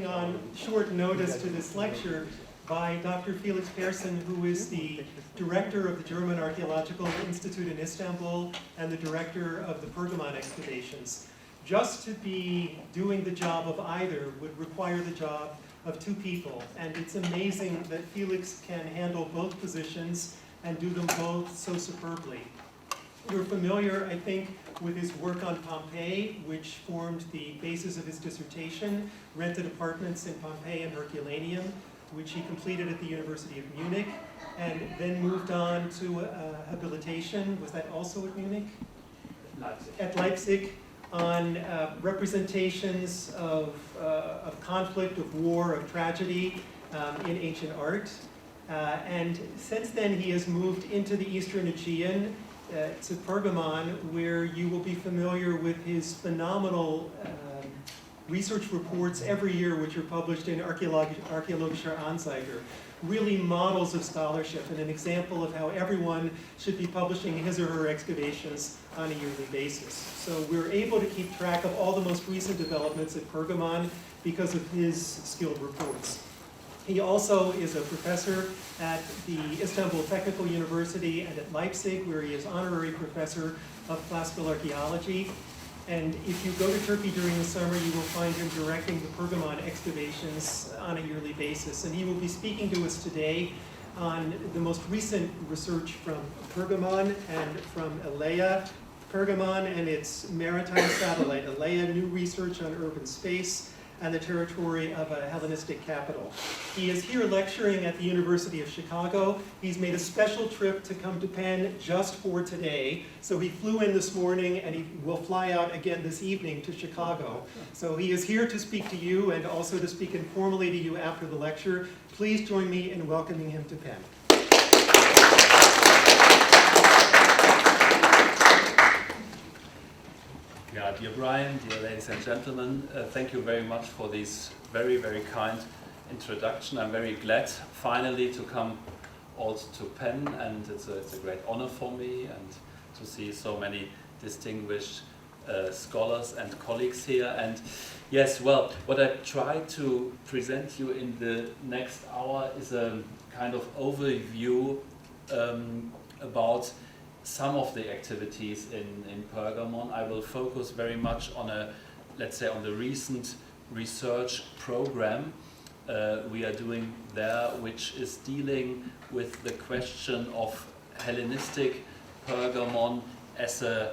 On short notice to this lecture by Dr. Felix Person, who is the director of the German Archaeological Institute in Istanbul and the director of the Pergamon-Excavations. Just to be doing the job of either would require the job of two people, and it's amazing that Felix can handle both positions and do them both so superbly. You're familiar, I think, with his work on Pompeii, which formed the basis of his dissertation, rented apartments in Pompeii and Herculaneum, which he completed at the University of Munich, and then moved on to habilitation. Was that also at Munich? Leipzig. At Leipzig, on representations of conflict, of war, of tragedy in ancient art. And since then, he has moved into the Eastern Aegean, to Pergamon, where you will be familiar with his phenomenal research reports every year, which are published in Archäologischer Anzeiger. Really models of scholarship and an example of how everyone should be publishing his or her excavations on a yearly basis. So we're able to keep track of all the most recent developments at Pergamon because of his skilled reports. He also is a professor at the Istanbul Technical University and at Leipzig, where he is honorary professor of classical archaeology. And if you go to Turkey during the summer, you will find him directing the Pergamon excavations on a yearly basis. And he will be speaking to us today on the most recent research from Pergamon and from Elaia. Pergamon and its maritime satellite, Elaia, new research on urban space and the territory of a Hellenistic capital. He is here lecturing at the University of Chicago. He's made a special trip to come to Penn just for today. So he flew in this morning and he will fly out again this evening to Chicago. So he is here to speak to you and also to speak informally to you after the lecture. Please join me in welcoming him to Penn. Yeah, dear Brian, dear ladies and gentlemen, thank you very much for this very, very kind introduction. I'm very glad finally to come also to Penn, and it's a great honor for me and to see so many distinguished scholars and colleagues here. And yes, well, what I try to present you in the next hour is a kind of overview about some of the activities in Pergamon. I will focus very much on let's say, on the recent research program we are doing there, which is dealing with the question of Hellenistic Pergamon as a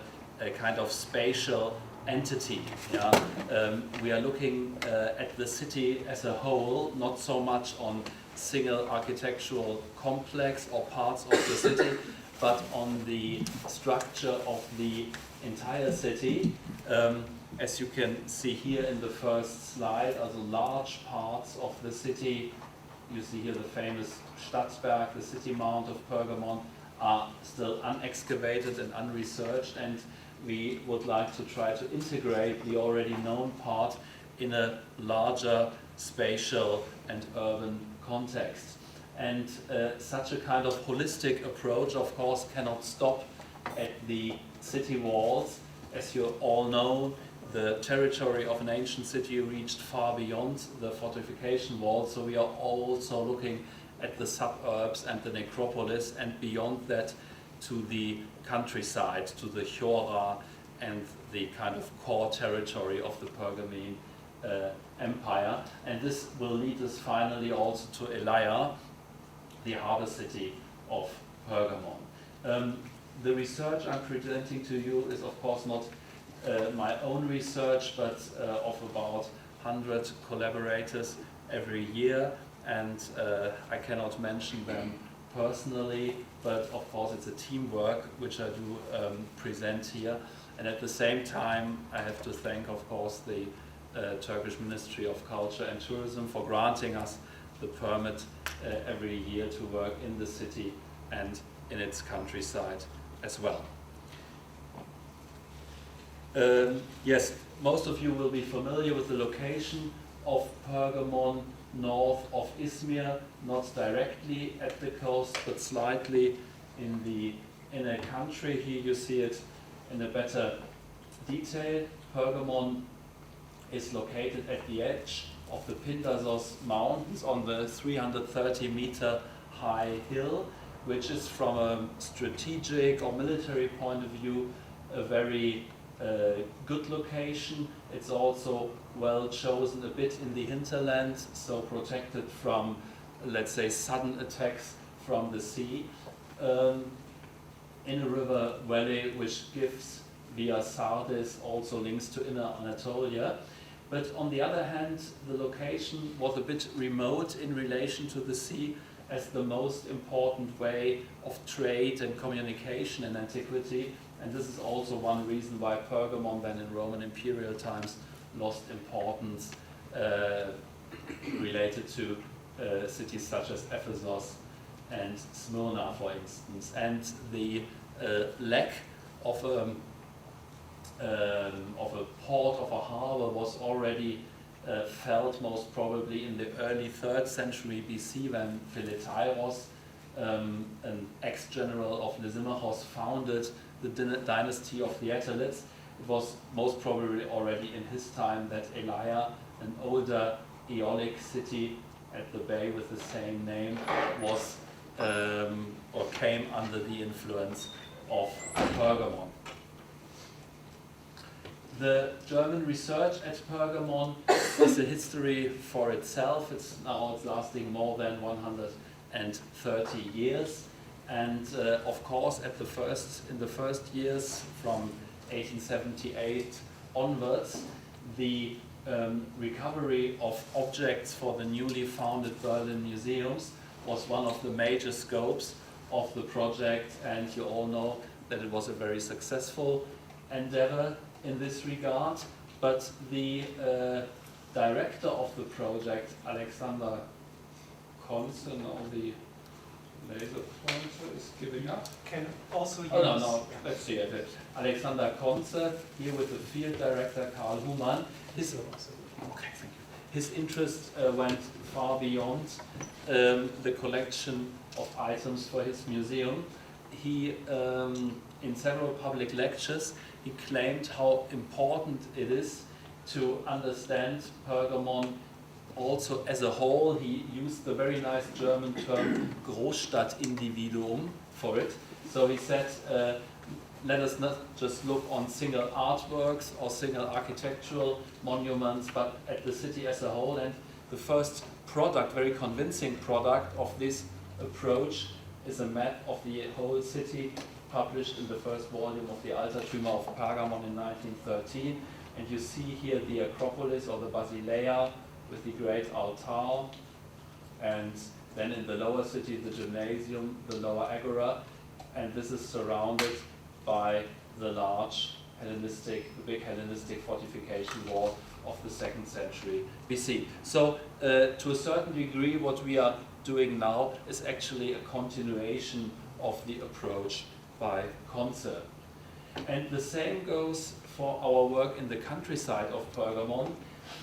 kind of spatial entity. Yeah? We are looking at the city as a whole, not so much on single architectural complex or parts of the city, but on the structure of the entire city. As you can see here in the first slide, are the large parts of the city. You see here the famous Stadtberg, the city mount of Pergamon, are still unexcavated and unresearched, and we would like to try to integrate the already known part in a larger spatial and urban context. And such a kind of holistic approach, of course, cannot stop at the city walls. As you all know, the territory of an ancient city reached far beyond the fortification walls, so we are also looking at the suburbs and the necropolis, and beyond that to the countryside, to the Flora and the kind of core territory of the Pergamene Empire. And this will lead us finally also to Elaia, the harbor city of Pergamon. The research I'm presenting to you is, of course, not my own research, but of about 100 collaborators every year, and I cannot mention them personally, but of course it's a teamwork which I do present here. And at the same time, I have to thank, of course, the Turkish Ministry of Culture and Tourism for granting us the permit every year to work in the city and in its countryside as well. Yes, most of you will be familiar with the location of Pergamon, north of Izmir, not directly at the coast, but slightly in the inner country. Here you see it in a better detail. Pergamon is located at the edge of the Pindazos Mountains on the 330-meter high hill, which is from a strategic or military point of view a very good location. It's also well chosen a bit in the hinterland, so protected from, let's say, sudden attacks from the sea, in a river valley which gives via Sardis also links to inner Anatolia. But on the other hand, the location was a bit remote in relation to the sea as the most important way of trade and communication in antiquity. And this is also one reason why Pergamon then in Roman imperial times lost importance related to cities such as Ephesus and Smyrna, for instance. And the lack of a port, of a harbor, was already felt most probably in the early 3rd century BC when Philetairos, an ex-general of Lysimachos, founded the dynasty of the Attalids. It was most probably already in his time that Elaia, an older Aeolic city at the bay with the same name, was or came under the influence of Pergamon. The German research at Pergamon is a history for itself. It's lasting more than 130 years, and of course, in the first years from 1878 onwards, the recovery of objects for the newly founded Berlin museums was one of the major scopes of the project, and you all know that it was a very successful endeavor in this regard. But the director of the project, Alexander Konze, now the laser pointer is giving up. Can also use... Oh, no, let's see it. Alexander Konze, here with the field director, Karl Humann. Okay, thank you. His interest went far beyond the collection of items for his museum. He, in several public lectures, he claimed how important it is to understand Pergamon also as a whole. He used the very nice German term Großstadtindividuum for it. So he said, let us not just look on single artworks or single architectural monuments, but at the city as a whole. And the first product, very convincing product of this approach, is a map of the whole city, published in the first volume of the Altertümer of Pergamon in 1913. And you see here the Acropolis or the Basileia with the great altar, and then in the lower city the gymnasium, the lower agora, and this is surrounded by the large Hellenistic, the big Hellenistic fortification wall of the 2nd century BC. So to a certain degree what we are doing now is actually a continuation of the approach by Konze. And the same goes for our work in the countryside of Pergamon.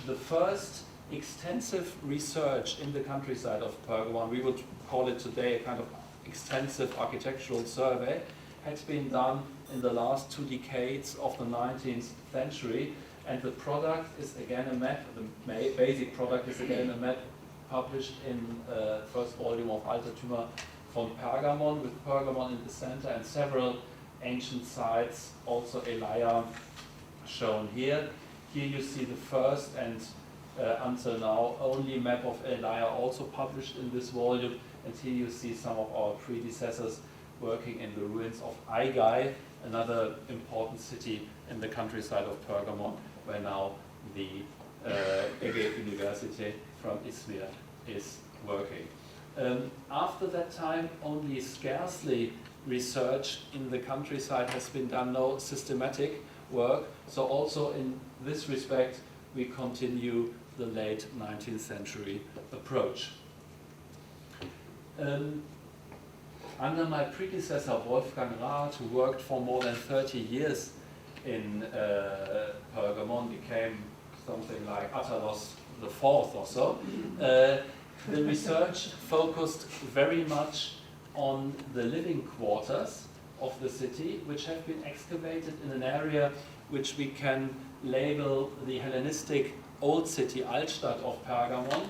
The first extensive research in the countryside of Pergamon, we would call it today a kind of extensive architectural survey, had been done in the last 2 decades of the 19th century. And the product is again a map, the basic product is again a map published in first volume of Altertümer von Pergamon, with Pergamon in the center and several ancient sites, also Elaia, shown here. Here you see the first and until now only map of Elaia, also published in this volume, and here you see some of our predecessors working in the ruins of Aigai, another important city in the countryside of Pergamon, where now the Ege University from Izmir is working. After that time, only scarcely research in the countryside has been done, no systematic work. So also in this respect, we continue the late 19th century approach. Under my predecessor, Wolfgang Rath, who worked for more than 30 years in Pergamon, became something like Attalos IV or so. The research focused very much on the living quarters of the city, which have been excavated in an area which we can label the Hellenistic old city, Altstadt of Pergamon.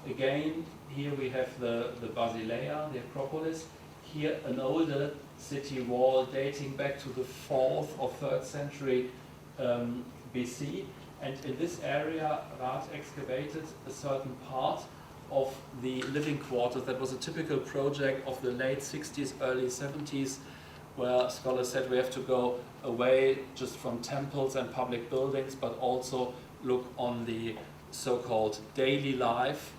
Again, here we have the Basileia, the Acropolis. Here an older city wall dating back to the 4th or 3rd century BC. And in this area, Rath excavated a certain part of the living quarters. That was a typical project of the late 60s, early 70s, where scholars said we have to go away just from temples and public buildings, but also look on the so-called daily life.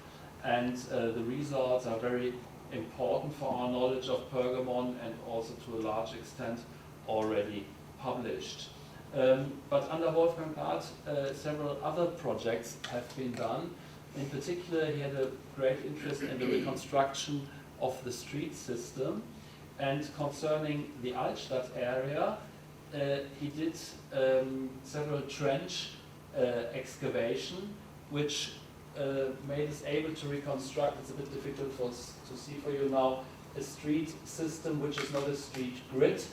And the results are very important for our knowledge of Pergamon, and also to a large extent already published. But under Wolfgang Rath, several other projects have been done. In particular, he had a great interest in the reconstruction of the street system. And concerning the Altstadt area, he did several trench excavation, which made us able to reconstruct, it's a bit difficult to see for you now, a street system which is not a street grid,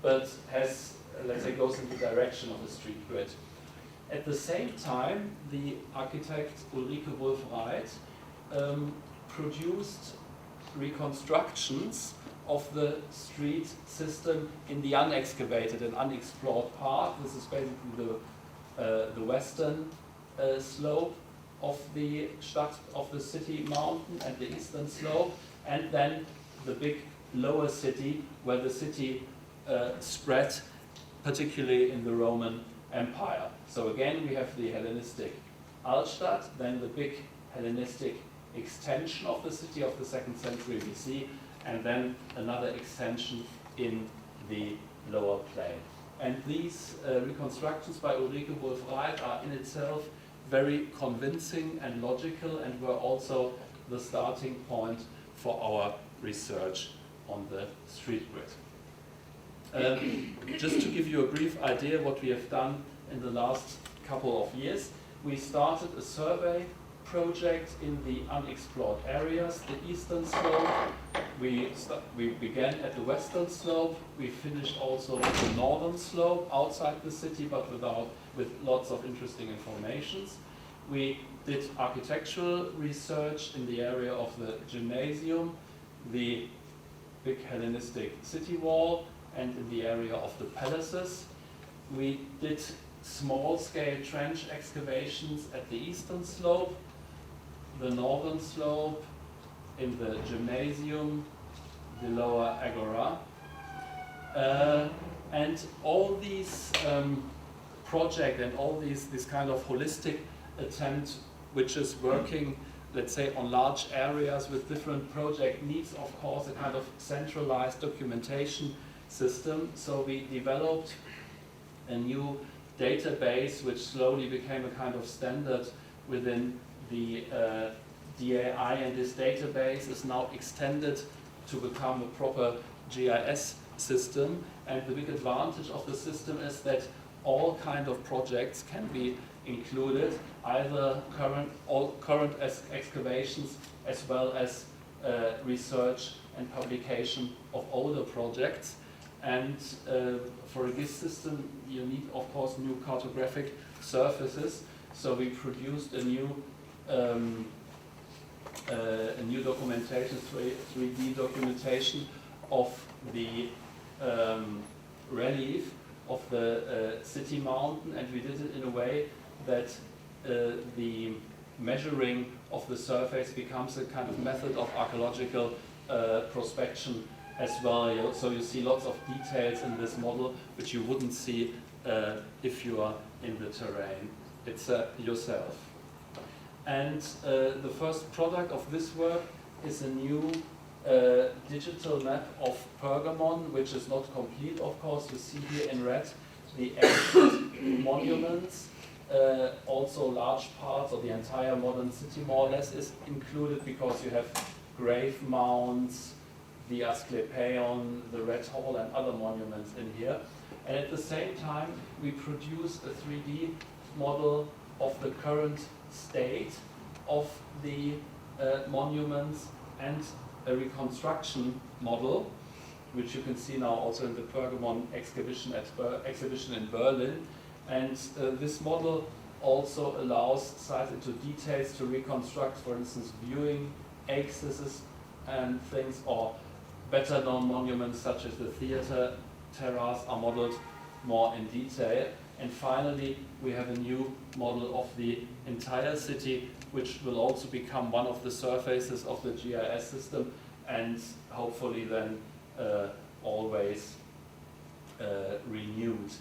but has, let's say, goes in the direction of a street grid. At the same time, the architect Ulrike Wolf-Reit produced reconstructions of the street system in the unexcavated and unexplored part. This is basically the western slope of the city mountain, and the eastern slope, and then the big lower city where the city spread, particularly in the Roman Empire. So again, we have the Hellenistic Altstadt, then the big Hellenistic extension of the city of the 2nd century BC, and then another extension in the lower plain. And these reconstructions by Ulrike Wolf-Reit are in itself very convincing and logical, and were also the starting point for our research on the street grid. Just to give you a brief idea what we have done in the last couple of years, we started a survey project in the unexplored areas, the eastern slope. We began at the western slope. We finished also with the northern slope outside the city, but with lots of interesting informations. We did architectural research in the area of the gymnasium, the big Hellenistic city wall, and in the area of the palaces. We did small-scale trench excavations at the eastern slope, the northern slope, in the gymnasium, the lower agora. And all these projects and all this kind of holistic attempt, which is working, let's say, on large areas with different project needs, of course, a kind of centralized documentation system. So we developed a new database which slowly became a kind of standard within the DAI, and this database is now extended to become a proper GIS system. And the big advantage of the system is that all kind of projects can be included, either current excavations as well as research and publication of older projects. And for a GIS system, you need, of course, new cartographic surfaces. So we produced a new documentation, 3D documentation of the relief of the city mountain, and we did it in a way that the measuring of the surface becomes a kind of method of archaeological prospection as well. So you see lots of details in this model which you wouldn't see if you are in the terrain yourself. And the first product of this work is a new digital map of Pergamon, which is not complete, of course. You see here in red the ancient monuments. Also large parts of the entire modern city more or less is included, because you have grave mounds, the Asklepion, the Red Hall, and other monuments in here. And at the same time, we produce a 3D model of the current state of the monuments, and a reconstruction model, which you can see now also in the Pergamon exhibition in Berlin. And this model also allows sites into details to reconstruct, for instance, viewing axes and things, or better known monuments such as the theater terrace are modeled more in detail. And finally, we have a new model of the entire city, which will also become one of the surfaces of the GIS system, and hopefully then always renewed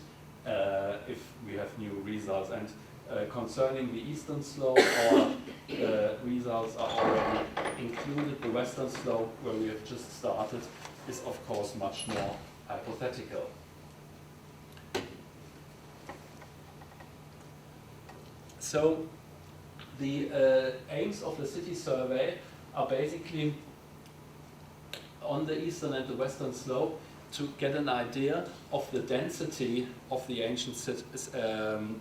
if we have new results. And concerning the eastern slope, our results are already included. The western slope, where we have just started, is of course much more hypothetical. So the aims of the city survey are basically on the eastern and the western slope to get an idea of the density of the ancient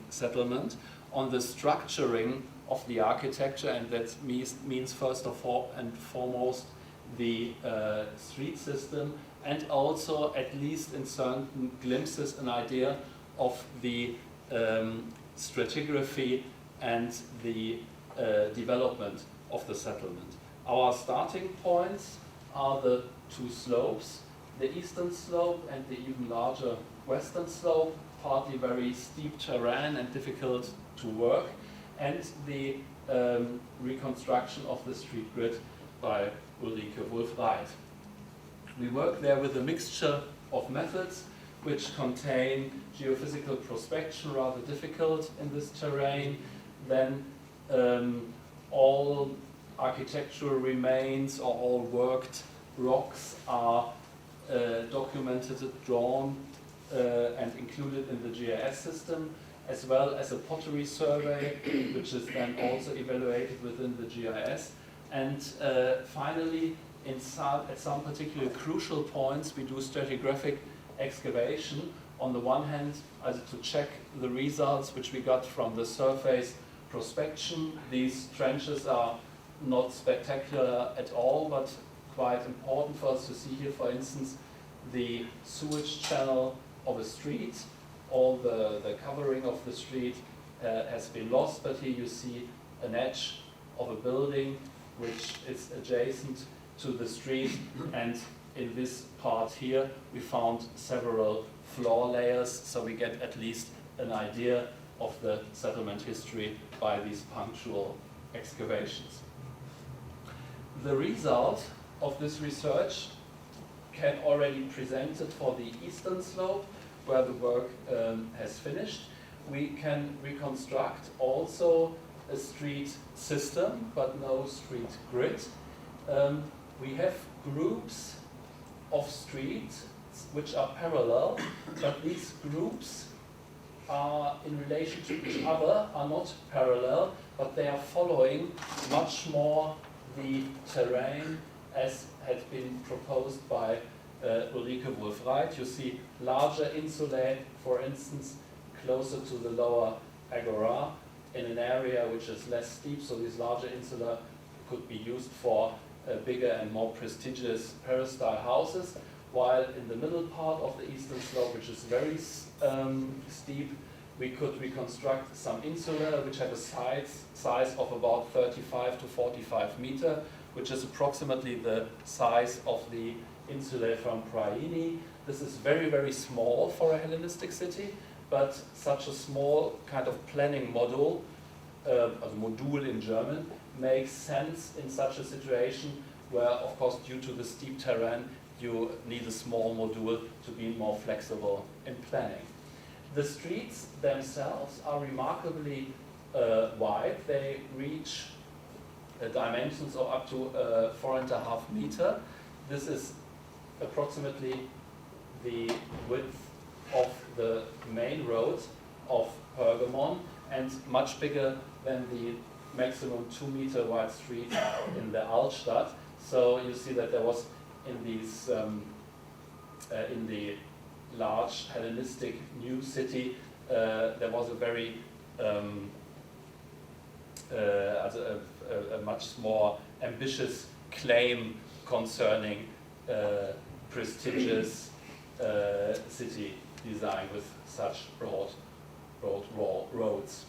settlement, on the structuring of the architecture, and that means first of all and foremost the street system, and also, at least in certain glimpses, an idea of the stratigraphy and the development of the settlement. Our starting points are the two slopes, the eastern slope and the even larger western slope, partly very steep terrain and difficult to work, and the reconstruction of the street grid by Ulrike Wolf-Reit. We work there with a mixture of methods which contain geophysical prospection, rather difficult in this terrain, then all architectural remains or all worked rocks are documented, drawn and included in the GIS system, as well as a pottery survey, which is then also evaluated within the GIS. And finally, at some particular crucial points, we do stratigraphic excavation. On the one hand, to check the results which we got from the surface prospection. These trenches are not spectacular at all, but quite important for us to see here, for instance, the sewage channel of a street. All the covering of the street has been lost, but here you see an edge of a building which is adjacent to the street, and in this part here we found several floor layers, so we get at least an idea of the settlement history by these punctual excavations. The result of this research can already be presented for the eastern slope, where the work has finished. We can reconstruct also a street system, but no street grid. We have groups of streets which are parallel, but these groups are in relation to each other, are not parallel, but they are following much more the terrain as had been proposed by Ulrike Wolf-Reit. You see larger insulae, for instance, closer to the lower agora in an area which is less steep, so these larger insula could be used for bigger and more prestigious peristyle houses, while in the middle part of the eastern slope, which is very steep, we could reconstruct some insula which have a size of about 35 to 45 meter, which is approximately the size of the insulae from Priene. This is very, very small for a Hellenistic city, but such a small kind of planning module, module in German, makes sense in such a situation where, of course, due to the steep terrain, you need a small module to be more flexible in planning. The streets themselves are remarkably wide. They reach dimensions of up to 4.5 meters. This is approximately the width of the main road of Pergamon, and much bigger than the maximum 2 meter wide street in the Altstadt. So you see that there was in these in the large Hellenistic new city, there was a very a much more ambitious claim concerning prestigious city design with such broad roads.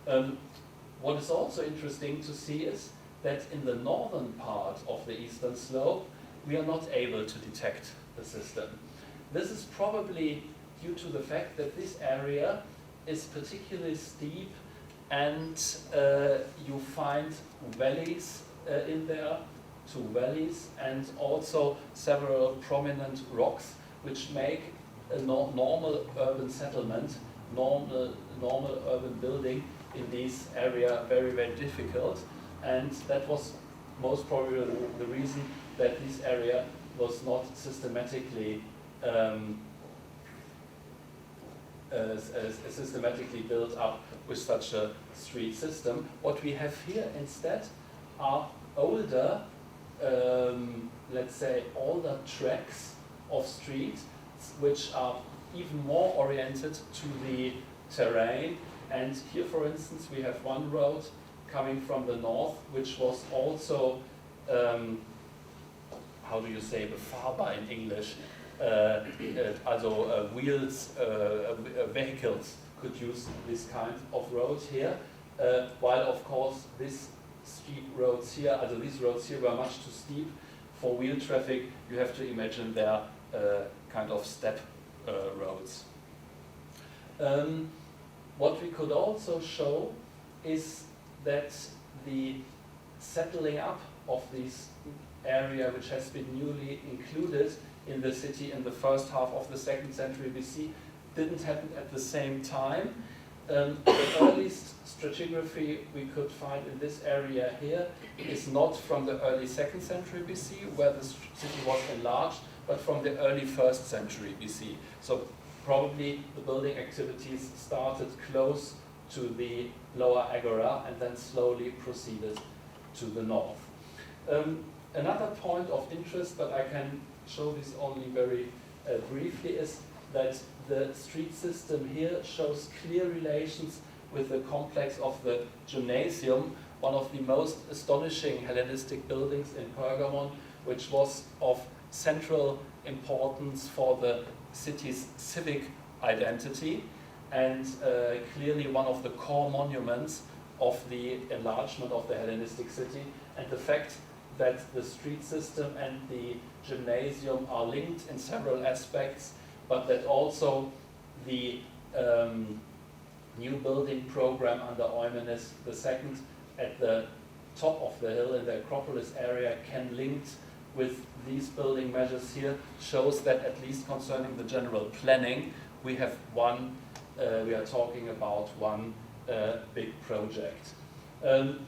What is also interesting to see is that in the northern part of the eastern slope, we are not able to detect the system. This is probably due to the fact that this area is particularly steep, and you find valleys in there, 2 valleys, and also several prominent rocks, which make a normal urban settlement, normal urban building in this area very, very difficult. And that was most probably the reason that this area was not systematically systematically built up with such a street system. What we have here instead are older, let's say, older tracks of streets, which are even more oriented to the terrain. And here, for instance, we have one road coming from the north, which was also, how do you say, befahrbar in English? Wheels, vehicles could use this kind of road here, while of course these roads here were much too steep for wheel traffic. You have to imagine they're kind of step roads. What we could also show is that the settling up of this area, which has been newly included in the city in the first half of the 2nd century BC, didn't happen at the same time. The earliest stratigraphy we could find in this area here is not from the early 2nd century BC, where the city was enlarged, but from the early 1st century BC. So probably the building activities started close to the lower agora and then slowly proceeded to the north. Another point of interest, but I can show this only very briefly, is that the street system here shows clear relations with the complex of the gymnasium, one of the most astonishing Hellenistic buildings in Pergamon, which was of central importance for the city's civic identity, and clearly one of the core monuments of the enlargement of the Hellenistic city. And the fact that the street system and the gymnasium are linked in several aspects, but that also the new building program under Eumenes II at the top of the hill in the Acropolis area can link with these building measures here, shows that at least concerning the general planning, we have we are talking about one big project.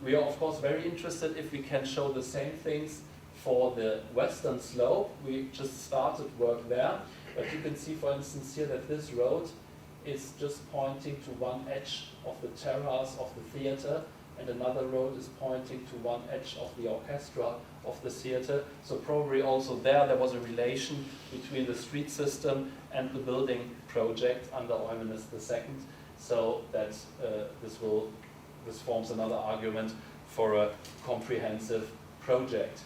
We are of course very interested if we can show the same things for the western slope. We just started work there, but you can see, for instance, here that this road is just pointing to one edge of the terrace of the theater, and another road is pointing to one edge of the orchestra of the theater. So probably also there was a relation between the street system and the building project under Eumenes II, so that this forms another argument for a comprehensive project.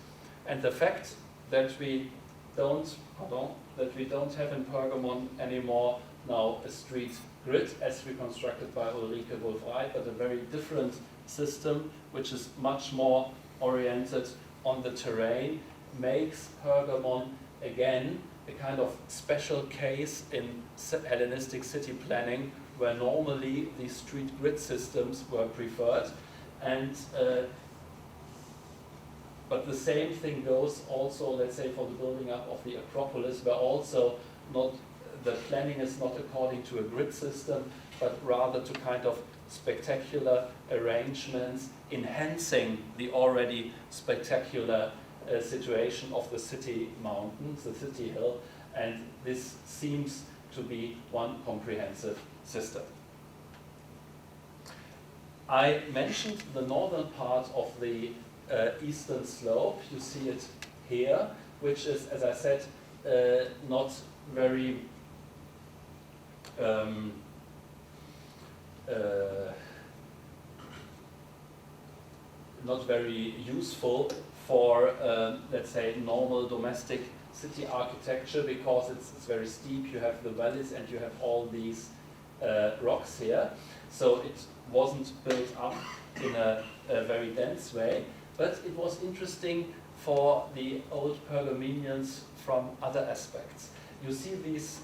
And the fact that we don't have in Pergamon anymore now a street grid as reconstructed by Ulrike Wolf-Reit, but a very different system which is much more oriented on the terrain, makes Pergamon again a kind of special case in Hellenistic city planning, where normally these street grid systems were preferred. And but the same thing goes also, let's say, for the building up of the Acropolis, where also the planning is not according to a grid system, but rather to kind of spectacular arrangements enhancing the already spectacular situation of the city mountains, the city hill, and this seems to be one comprehensive system. I mentioned the northern part of the eastern slope. You see it here, which is, as I said, not very useful for, let's say, normal domestic city architecture, because it's very steep. You have the valleys and you have all these rocks here. So it wasn't built up in a very dense way, but it was interesting for the old Pergamenians from other aspects. You see these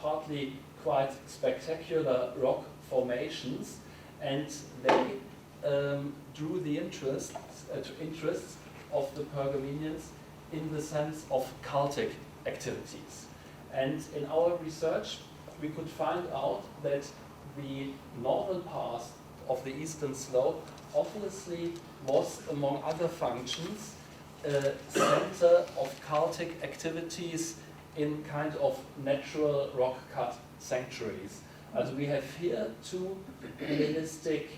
partly quite spectacular rock formations, and they drew the interests of the Pergamenians in the sense of cultic activities. And in our research, we could find out that the northern part of the eastern slope obviously was, among other functions, a center of cultic activities in kind of natural rock-cut sanctuaries. Also we have here two Hellenistic,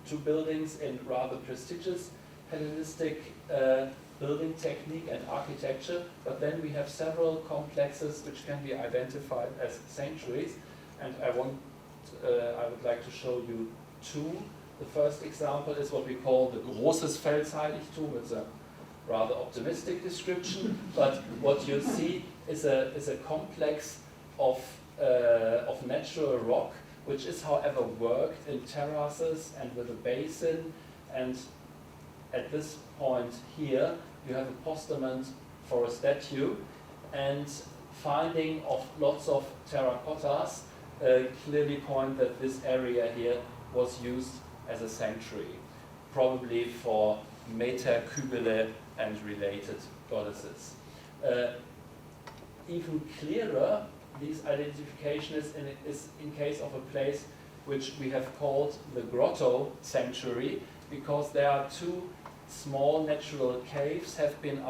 two buildings in rather prestigious Hellenistic building technique and architecture, but then we have several complexes which can be identified as sanctuaries, and I would like to show you two. The first example is what we call the Großes Felsheiligtum. It's a rather optimistic description, but what you see is a complex of natural rock, which is, however, worked in terraces and with a basin. And at this point here, you have a postament for a statue, and finding of lots of terracottas clearly point that this area here was used as a sanctuary, probably for Meter, Kybele, and related goddesses. Even clearer, this identification is in case of a place which we have called the Grotto Sanctuary, because there are two small natural caves have been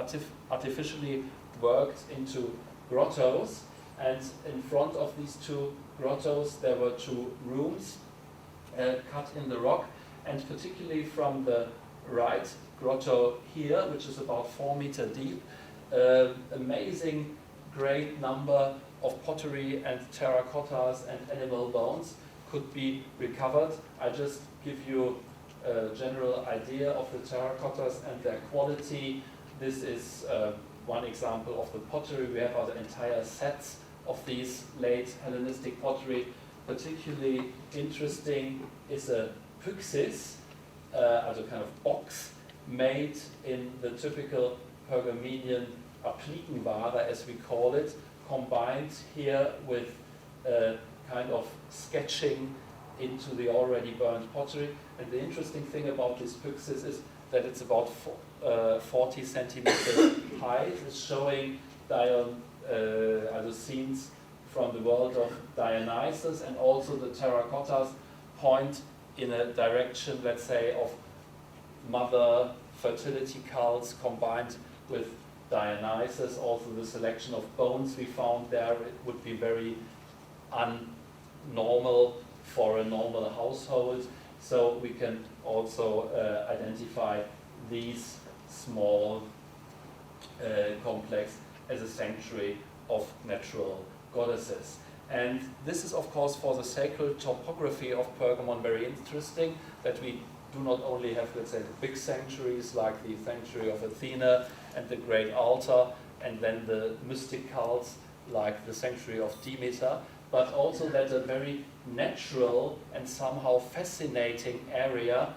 artificially worked into grottos, and in front of these two grottos there were two rooms cut in the rock, and particularly from the right grotto here, which is about 4 meters deep, amazing great number of pottery and terracottas and animal bones could be recovered. I just give you a general idea of the terracottas and their quality. This is one example of the pottery. We have other entire sets of these late Hellenistic pottery. Particularly interesting is a pyxis, as a kind of box made in the typical Pergamenian Applikenware, as we call it, combined here with kind of sketching into the already burned pottery. And the interesting thing about this pyxis is that it's about 40 centimeters high. It's showing other scenes from the world of Dionysus, and also the terracottas point in a direction, let's say, of mother fertility cults combined with Dionysus. Also the selection of bones we found there, it would be very unnormal for a normal household. So we can also identify these small complex as a sanctuary of natural goddesses. And this is, of course, for the sacred topography of Pergamon very interesting, that we do not only have, let's say, the big sanctuaries like the sanctuary of Athena and the great altar, and then the mystic cults like the sanctuary of Demeter, but also that a very natural and somehow fascinating area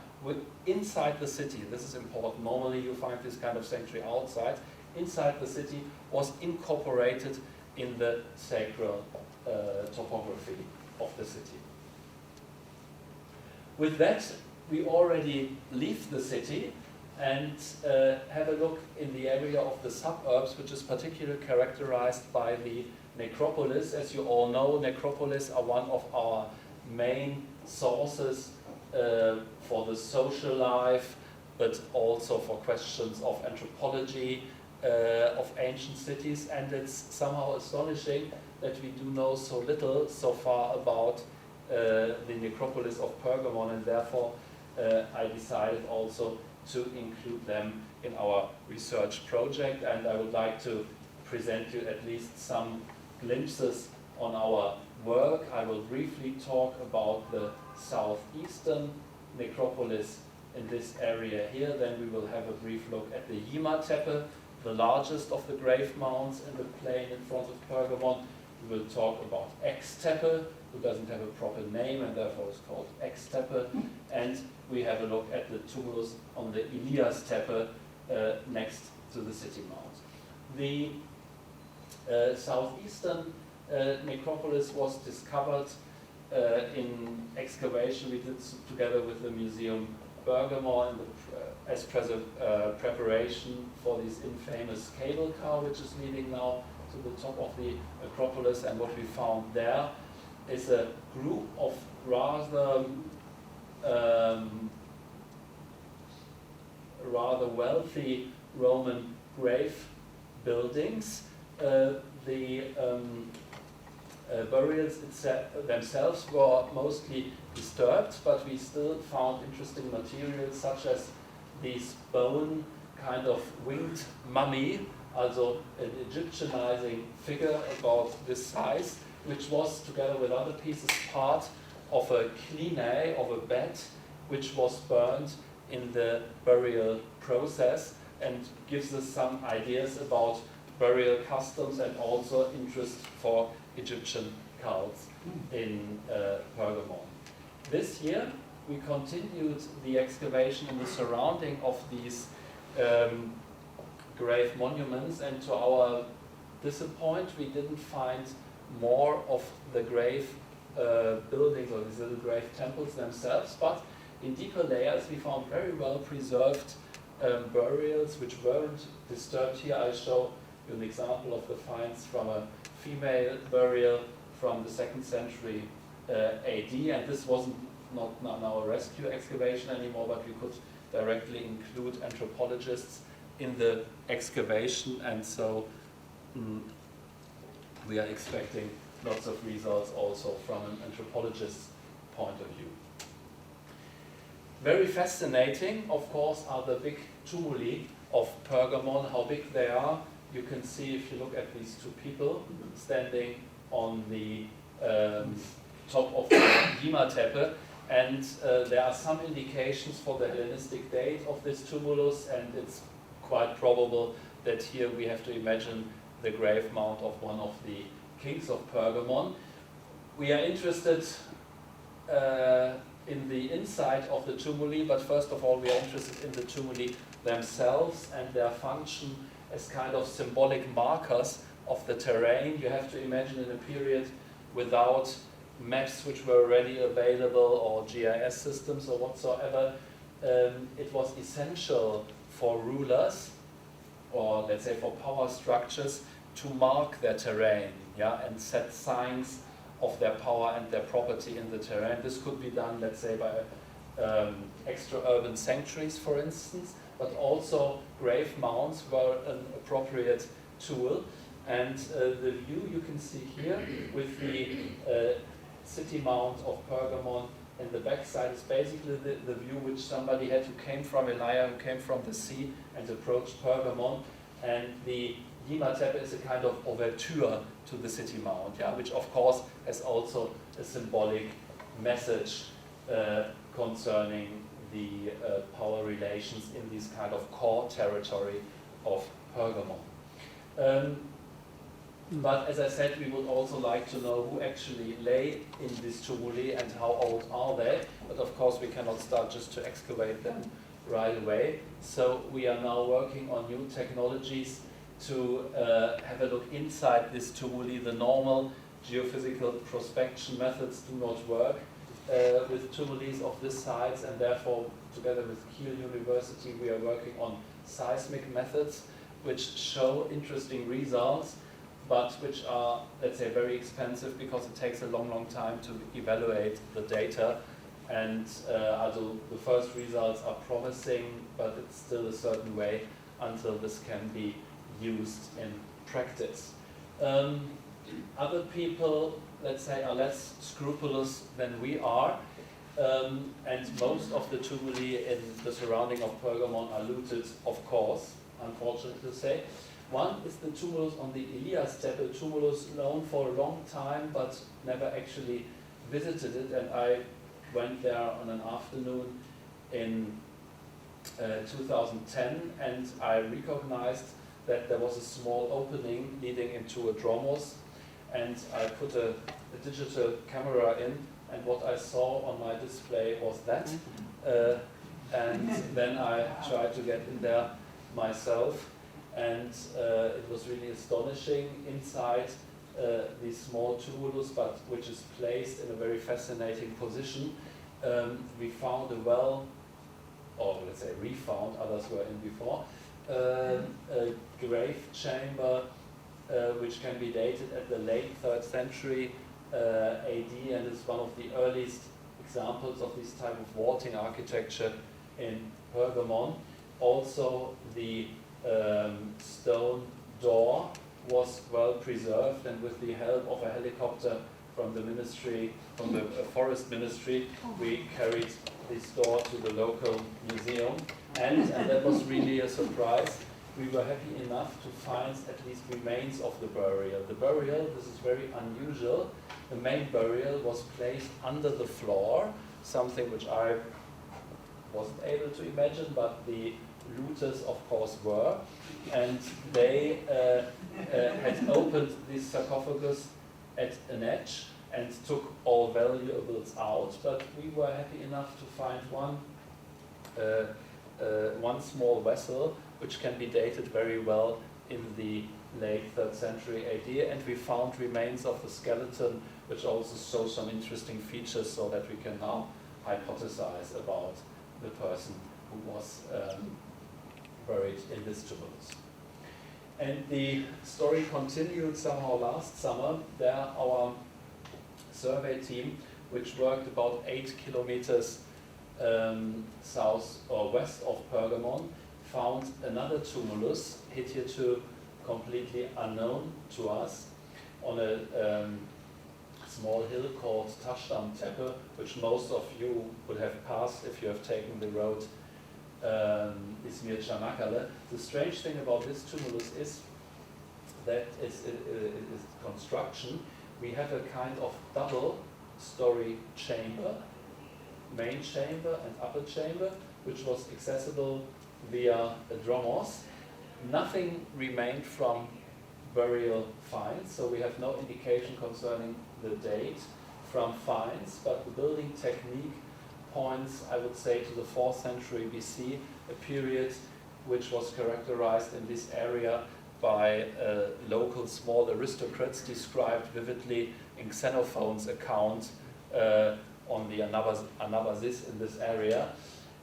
inside the city. This is important. Normally you find this kind of sanctuary outside. Inside the city was incorporated in the sacred topography of the city. With that, we already leave the city and have a look in the area of the suburbs, which is particularly characterized by the Necropolis. As you all know, Necropolis are one of our main sources for the social life, but also for questions of anthropology of ancient cities. And it's somehow astonishing that we do know so little so far about the Necropolis of Pergamon, and therefore I decided also to include them in our research project. And I would like to present you at least some glimpses on our work. I will briefly talk about the southeastern necropolis in this area here. Then we will have a brief look at the Yima Tepe, the largest of the grave mounds in the plain in front of Pergamon. We will talk about X-Teppe, who doesn't have a proper name and therefore is called X-Teppe. And we have a look at the tumulus on the Elias Teppe next to the city mount. The southeastern necropolis was discovered in excavation we did together with the Museum Pergamon as preparation for this infamous cable car which is leading now to the top of the Acropolis. And what we found there is a group of rather wealthy Roman grave buildings. The burials themselves were mostly disturbed, but we still found interesting materials such as this bone kind of winged mummy, also an Egyptianizing figure about this size, which was together with other pieces part of a cleanae, of a bed, which was burned in the burial process, and gives us some ideas about burial customs and also interest for Egyptian cults in Pergamon. This year we continued the excavation in the surrounding of these grave monuments, and to our disappointment we didn't find more of the grave buildings or these little grave temples themselves, but in deeper layers we found very well preserved burials which weren't disturbed. Here I show you an example of the finds from a female burial from the 2nd century AD, and this wasn't not now a rescue excavation anymore, but we could directly include anthropologists in the excavation, and so we are expecting lots of results also from an anthropologist's point of view. Very fascinating, of course, are the big tumuli of Pergamon, how big they are. You can see if you look at these two people standing on the top of the Yima Teppe, and there are some indications for the Hellenistic date of this tumulus, and it's quite probable that here we have to imagine the grave mound of one of the kings of Pergamon. We are interested in the inside of the tumuli, but first of all we are interested in the tumuli themselves and their function as kind of symbolic markers of the terrain. You have to imagine in a period without maps which were already available or GIS systems or whatsoever, it was essential for rulers, or let's say for power structures, to mark their terrain, yeah, and set signs of their power and their property in the terrain. This could be done, let's say, by extra-urban sanctuaries, for instance, but also grave mounds were an appropriate tool. And the view you can see here with the city mount of Pergamon in the backside is basically the view which somebody had who came from Elaia, who came from the sea and approached Pergamon. And the Yima Teppe is a kind of overture to the city mount, yeah, which of course has also a symbolic message concerning the power relations in this kind of core territory of Pergamon. But as I said, we would also like to know who actually lay in these tumuli and how old are they. But of course we cannot start just to excavate them right away. So we are now working on new technologies to have a look inside this tumuli. The normal geophysical prospection methods do not work with tumulis of this size, and therefore together with Kiel University we are working on seismic methods which show interesting results, but which are, let's say, very expensive because it takes a long time to evaluate the data. And although the first results are promising, but it's still a certain way until this can be used in practice. Other people, let's say, are less scrupulous than we are, and most of the tumuli in the surrounding of Pergamon are looted, of course, unfortunately to say. One is the tumulus on the Elias Teppe, tumulus known for a long time but never actually visited it, and I went there on an afternoon in 2010, and I recognized that there was a small opening leading into a dromos, and I put a digital camera in, and what I saw on my display was that. And then I tried to get in there myself, and it was really astonishing. Inside these small tumulus, but which is placed in a very fascinating position, we found a well, or let's say refound, others were in before, a grave chamber which can be dated at the late 3rd century AD, and is one of the earliest examples of this type of vaulting architecture in Pergamon. Also, the stone door was well preserved, and with the help of a helicopter from the ministry, from the forest ministry, we carried this door to the local museum, and that was really a surprise. We were happy enough to find at least remains of the burial. The burial, this is very unusual, the main burial was placed under the floor, something which I wasn't able to imagine, but the looters of course were, and they had opened this sarcophagus at an edge and took all valuables out, but we were happy enough to find one small vessel which can be dated very well in the late 3rd century AD, and we found remains of the skeleton which also show some interesting features, so that we can now hypothesize about the person who was buried in this tumulus. And the story continued somehow last summer. There our survey team, which worked about 8 kilometers south or west of Pergamon, found another tumulus, hitherto completely unknown to us, on a small hill called Taşdam Tepe, which most of you would have passed if you have taken the road Izmir-Çanakkale. The strange thing about this tumulus is that it is construction. We have a kind of double-story chamber, main chamber and upper chamber, which was accessible via a dromos. Nothing remained from burial finds, so we have no indication concerning the date from finds, but the building technique points, I would say, to the 4th century BC, a period which was characterized in this area by local small aristocrats, described vividly in Xenophon's account on the Anabasis in this area.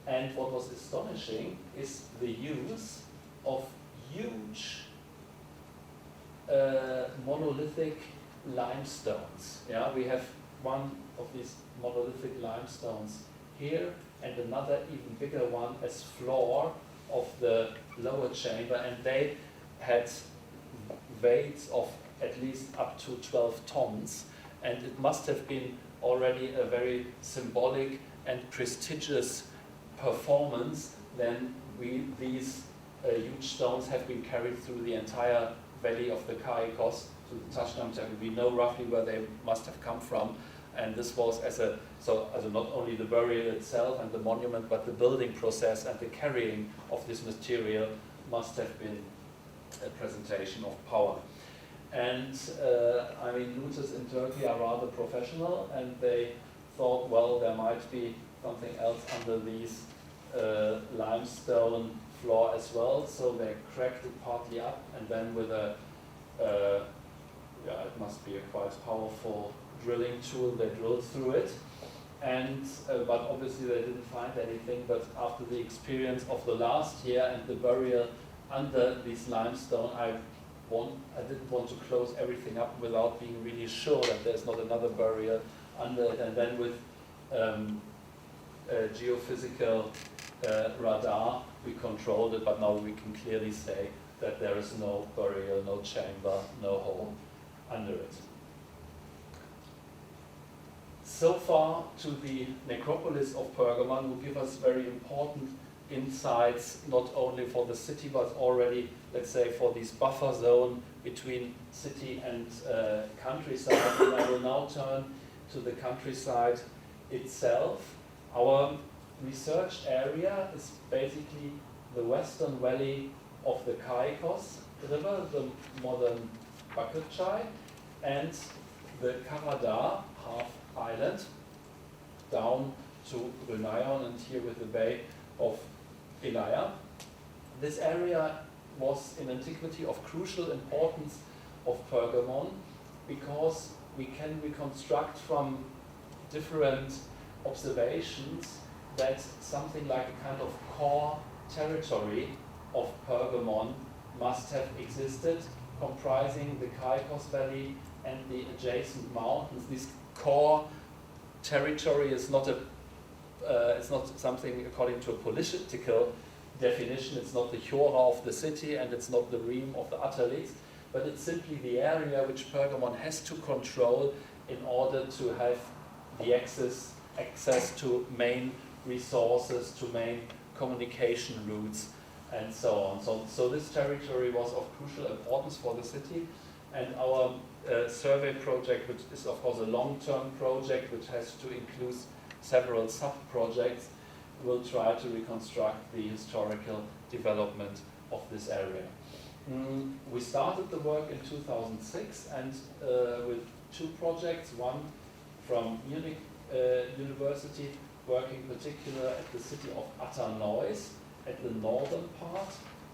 And what was astonishing is the use of huge monolithic limestones. Yeah, we have one of these monolithic limestones here, and another even bigger one as floor of the lower chamber, and they had weights of at least up to 12 tons, and it must have been already a very symbolic and prestigious performance. Then these huge stones have been carried through the entire valley of the Caicos to the Taşdam Tepe. We know roughly where they must have come from, and this was as not only the burial itself and the monument, but the building process and the carrying of this material must have been a presentation of power. And I mean, looters in Turkey are rather professional, and they thought, well, there might be something else under these limestone floor as well, so they cracked it partly up, and then with a it must be a quite powerful drilling tool, they drilled through it, and but obviously they didn't find anything. But after the experience of the last year and the burial under this limestone, I didn't want to close everything up without being really sure that there's not another burial under it. And then with geophysical radar, we controlled it, but now we can clearly say that there is no burial, no chamber, no hole under it. So far to the necropolis of Pergamon, will give us very important insights, not only for the city, but already, let's say, for this buffer zone between city and countryside. And I will now turn to the countryside itself. Our research area is basically the western valley of the Caicos River, the modern Bakırçay, and the Karadar, half island, down to Bruneion, and here with the Bay of Elaia. This area was in antiquity of crucial importance of Pergamon, because we can reconstruct from different observations that something like a kind of core territory of Pergamon must have existed, comprising the Caicos Valley and the adjacent mountains. This core territory is not it's not something according to a political definition. It's not the Hora of the city, and it's not the realm of the Atalics, but it's simply the area which Pergamon has to control in order to have the access to main resources, to main communication routes, and so on. So this territory was of crucial importance for the city, and our survey project, which is of course a long-term project which has to include several sub-projects, will try to reconstruct the historical development of this area. We started the work in 2006, and with two projects, one from Munich University, working particular at the city of Atanois, at the northern part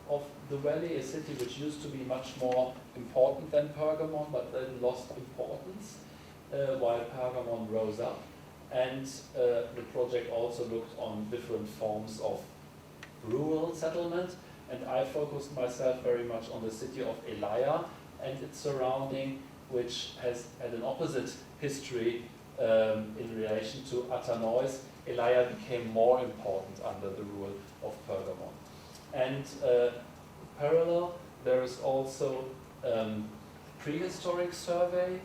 of the valley, a city which used to be much more important than Pergamon, but then lost importance while Pergamon rose up. And the project also looked on different forms of rural settlement, and I focused myself very much on the city of Elaia and its surrounding, which has had an opposite history in relation to Atanois. Elaia became more important under the rule of Pergamon. And parallel, there is also Prehistoric Survey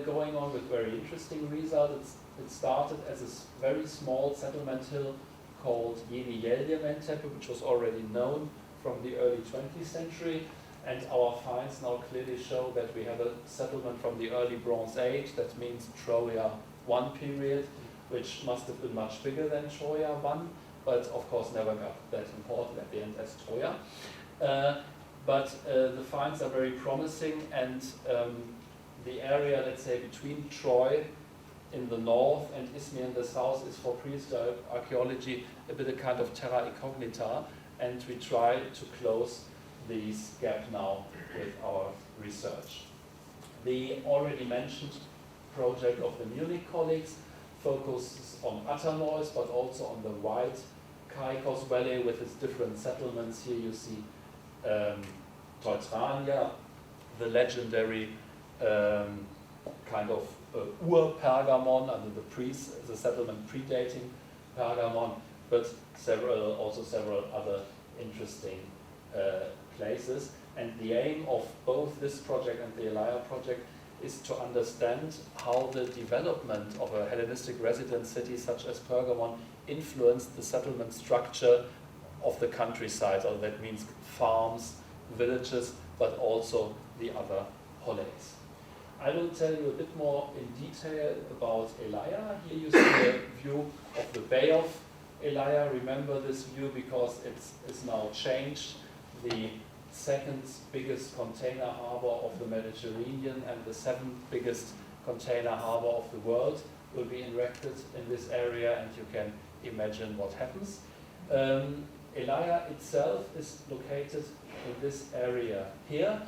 going on with very interesting results. It started as a very small settlement hill called Yeni Yelyementepe, which was already known from the early 20th century, and our finds now clearly show that we have a settlement from the early Bronze Age. That means Troya I period, which must have been much bigger than Troya I, but of course never got that important at the end as Troya. But the finds are very promising, and the area, let's say, between Troy in the north and Izmir in the south is for prehistoric archaeology a bit a kind of terra incognita, and we try to close this gap now with our research. The already mentioned project of the Munich colleagues focuses on Atanois, but also on the wide Caicos Valley with its different settlements. Here you see Teutrania, the legendary kind of Ur-Pergamon under the settlement predating Pergamon, but also several other interesting places. And the aim of both this project and the Elaia project is to understand how the development of a Hellenistic resident city such as Pergamon influenced the settlement structure of the countryside, or that means farms, villages, but also the other holes. I will tell you a bit more in detail about Elaia. Here you see a view of the Bay of Elaia. Remember this view because it's now changed. The second biggest container harbor of the Mediterranean and the seventh biggest container harbor of the world will be erected in this area, and you can imagine what happens. Elaia itself is located in this area here.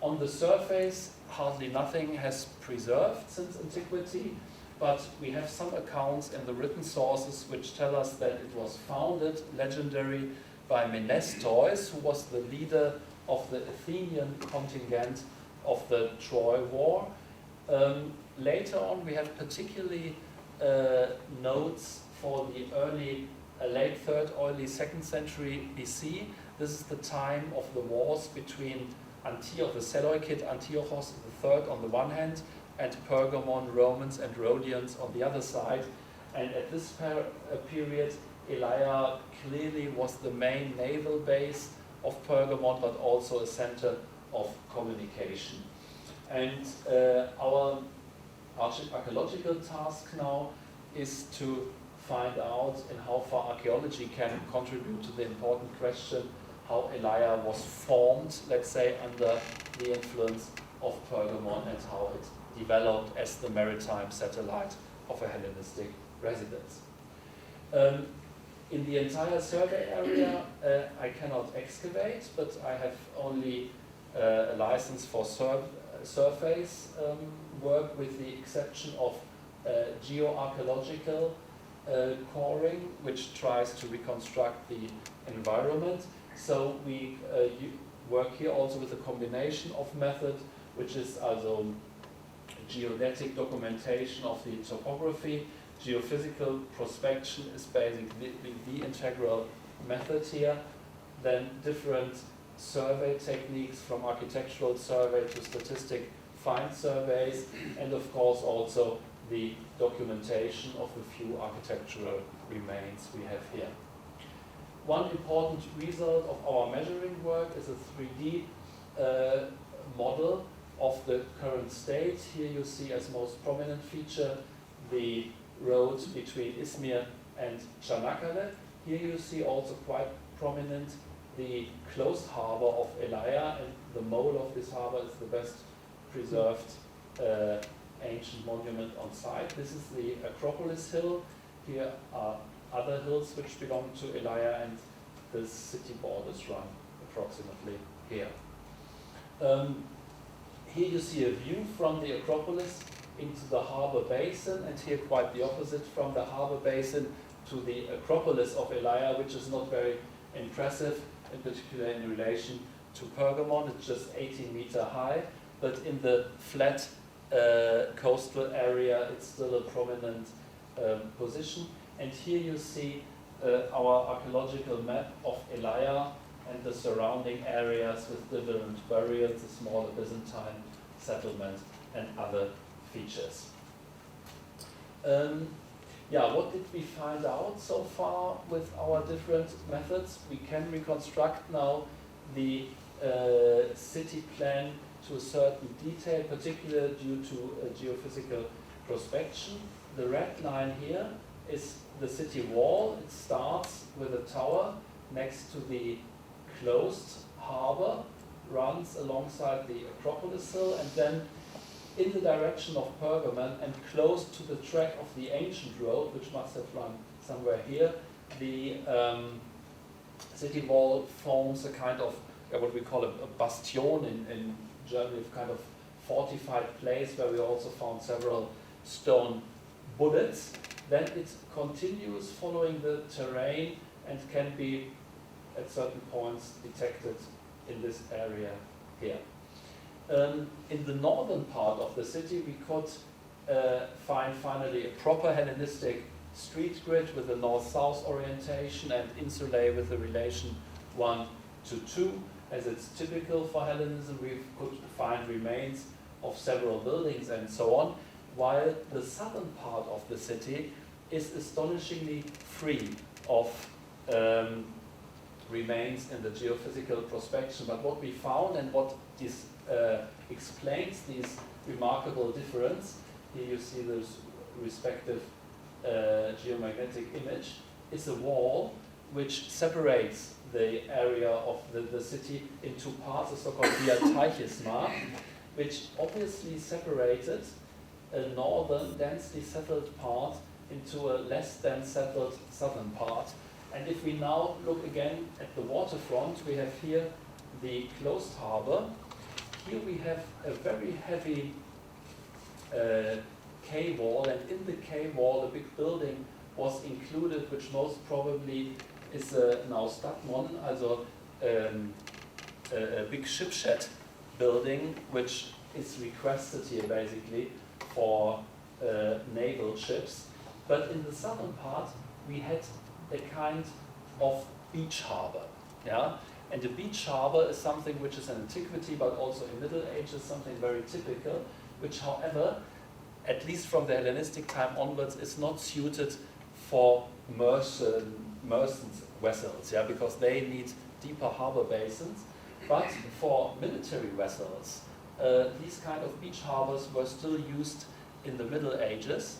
On the surface, hardly nothing has preserved since antiquity, but we have some accounts in the written sources which tell us that it was founded, legendary, by Menestheus, who was the leader of the Athenian contingent of the Troy War. Later on, we have particularly notes for the late 3rd, early 2nd century BC. This is the time of the wars between Antioch, the Seleukid Antiochos III on the one hand, and Pergamon, Romans and Rhodians on the other side. And at this period, Elaia clearly was the main naval base of Pergamon, but also a center of communication. And our archaeological task now is to find out in how far archaeology can contribute to the important question how Elaia was formed, let's say, under the influence of Pergamon and how it developed as the maritime satellite of a Hellenistic residence. In the entire survey area, I cannot excavate, but I have only a license for surface work, with the exception of Geo Archaeological coring, which tries to reconstruct the environment. So we work here also with a combination of method, which is also geodetic documentation of the topography. Geophysical prospection is basically the integral method here. Then different survey techniques, from architectural survey to statistic find surveys, and of course also the documentation of the few architectural remains we have here. One important result of our measuring work is a 3D model of the current state. Here you see as most prominent feature the road between Izmir and Çanakkale. Here you see also quite prominent the closed harbor of Elaia, and the mole of this harbor is the best preserved ancient monument on site. This is the Acropolis hill. Here are other hills which belong to Elaia, and the city borders run approximately here. Here you see a view from the Acropolis into the harbor basin, and here quite the opposite, from the harbor basin to the Acropolis of Elaia, which is not very impressive, in particular in relation to Pergamon. It's just 18-meter high, but in the flat coastal area it's still a prominent position. And here you see our archaeological map of Elaia and the surrounding areas with different burials, the smaller Byzantine settlement and other features. What did we find out so far with our different methods? We can reconstruct now the city plan to a certain detail, particularly due to geophysical prospection. The red line here is the city wall. It starts with a tower next to the closed harbor, runs alongside the Acropolis hill, and then in the direction of Pergamon and close to the track of the ancient road, which must have run somewhere here, the city wall forms a kind of what we call a bastion in Germany, a kind of fortified place where we also found several stone bullets. Then it continues following the terrain and can be at certain points detected in this area here. In the northern part of the city we could find finally a proper Hellenistic street grid with a north-south orientation and insulae with a relation 1:2. As it's typical for Hellenism, we could find remains of several buildings and so on, while the southern part of the city is astonishingly free of remains in the geophysical prospection. But what we found and what explains this remarkable difference, here you see this respective geomagnetic image, is a wall which separates the area of the city in two parts, a so-called diatechisma, which obviously separated a northern, densely settled part into a less dense settled southern part. And if we now look again at the waterfront, we have here the closed harbor. Here we have a very heavy quay wall, and in the quay wall a big building was included, which most probably is now Stadtmon, also a big ship shed building, which is requested here basically for naval ships. But in the southern part we had a kind of beach harbor. Yeah? And a beach harbor is something which is an antiquity, but also in Middle Ages something very typical, which however, at least from the Hellenistic time onwards, is not suited for merchant vessels, yeah, because they need deeper harbor basins. But for military vessels, these kind of beach harbors were still used in the Middle Ages.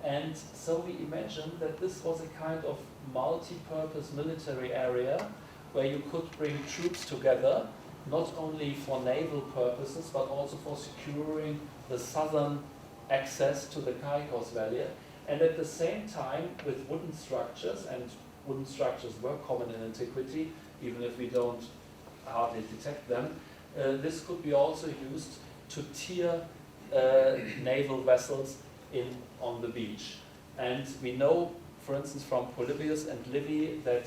And so we imagine that this was a kind of multi-purpose military area where you could bring troops together not only for naval purposes, but also for securing the southern access to the Caicos Valley. And at the same time, with wooden structures, and wooden structures were common in antiquity, even if we don't hardly detect them, this could be also used to tier naval vessels on the beach. And we know, for instance, from Polybius and Livy, that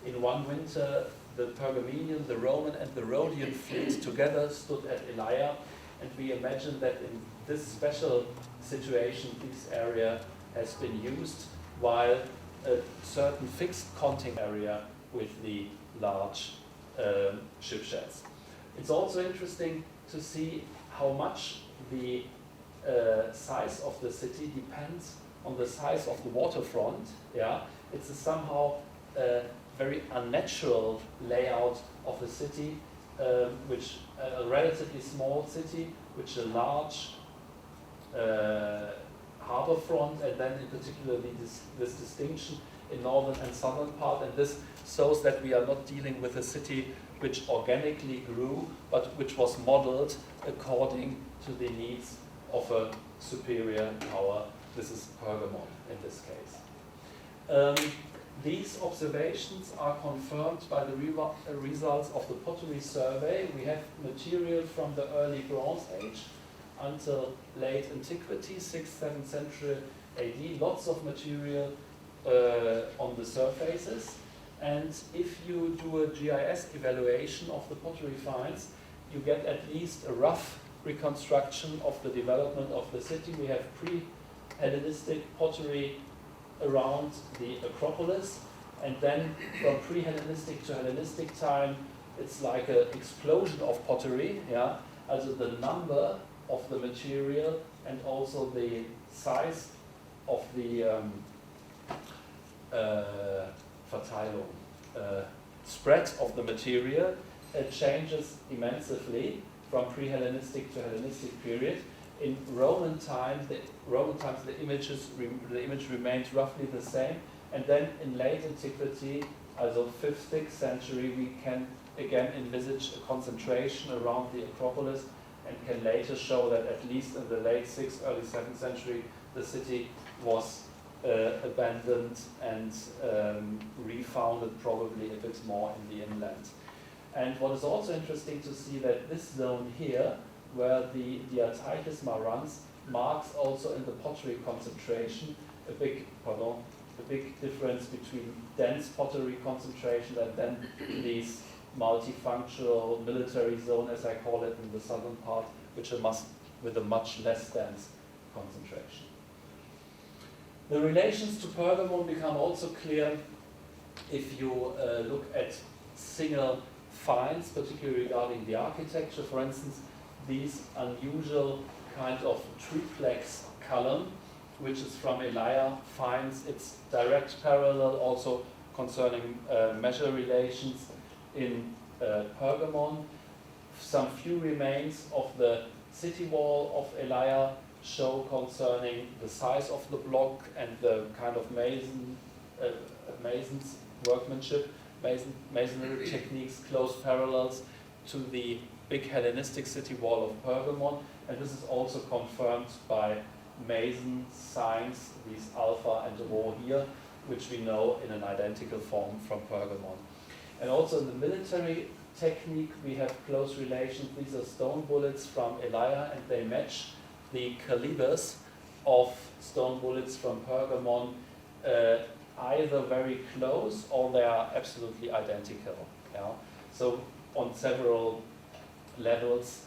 in one winter the Pergamenian, the Roman, and the Rhodian fleet together stood at Elaia, and we imagine that in this special situation this area has been used, while a certain fixed conting area with the large ship sheds. It's also interesting to see how much the size of the city depends on the size of the waterfront. Yeah, it's a somehow very unnatural layout of a city, which a relatively small city, which a large harbor front, and then in particular this distinction in northern and southern part. And this shows that we are not dealing with a city which organically grew, but which was modeled according to the needs of a superior power. This is Pergamon in this case. These observations are confirmed by the results of the pottery survey. We have material from the early Bronze Age until late antiquity, 6th, 7th century AD, lots of material on the surfaces. And if you do a GIS evaluation of the pottery finds, you get at least a rough reconstruction of the development of the city. We have pre-Hellenistic pottery around the Acropolis, and then from pre-Hellenistic to Hellenistic time, it's like an explosion of pottery. Yeah, also the number of the material and also the size of the Verteilung, spread of the material changes immensely from pre-Hellenistic to Hellenistic period. In Roman times, the image remained roughly the same, and then in late antiquity, also 5th, 6th century, we can again envisage a concentration around the Acropolis, and can later show that at least in the late 6th, early 7th century, the city was abandoned and refounded probably a bit more in the inland. And what is also interesting to see that this zone here, where the Artaitisma runs, marks also in the pottery concentration a big difference between dense pottery concentration and then these multifunctional military zone, as I call it, in the southern part, which with a much less dense concentration. The relations to Pergamon become also clear if you look at single finds, particularly regarding the architecture. For instance, these unusual kind of triplex column, which is from Elaia, finds its direct parallel also concerning measure relations in Pergamon. Some few remains of the city wall of Elaia show concerning the size of the block and the kind of mason's workmanship, masonry techniques, close parallels to the big Hellenistic city wall of Pergamon, and this is also confirmed by mason signs, these alpha and rho here, which we know in an identical form from Pergamon. And also in the military technique, we have close relations. These are stone bullets from Elaia, and they match the calibers of stone bullets from Pergamon, either very close or they are absolutely identical. Yeah? So on several levels,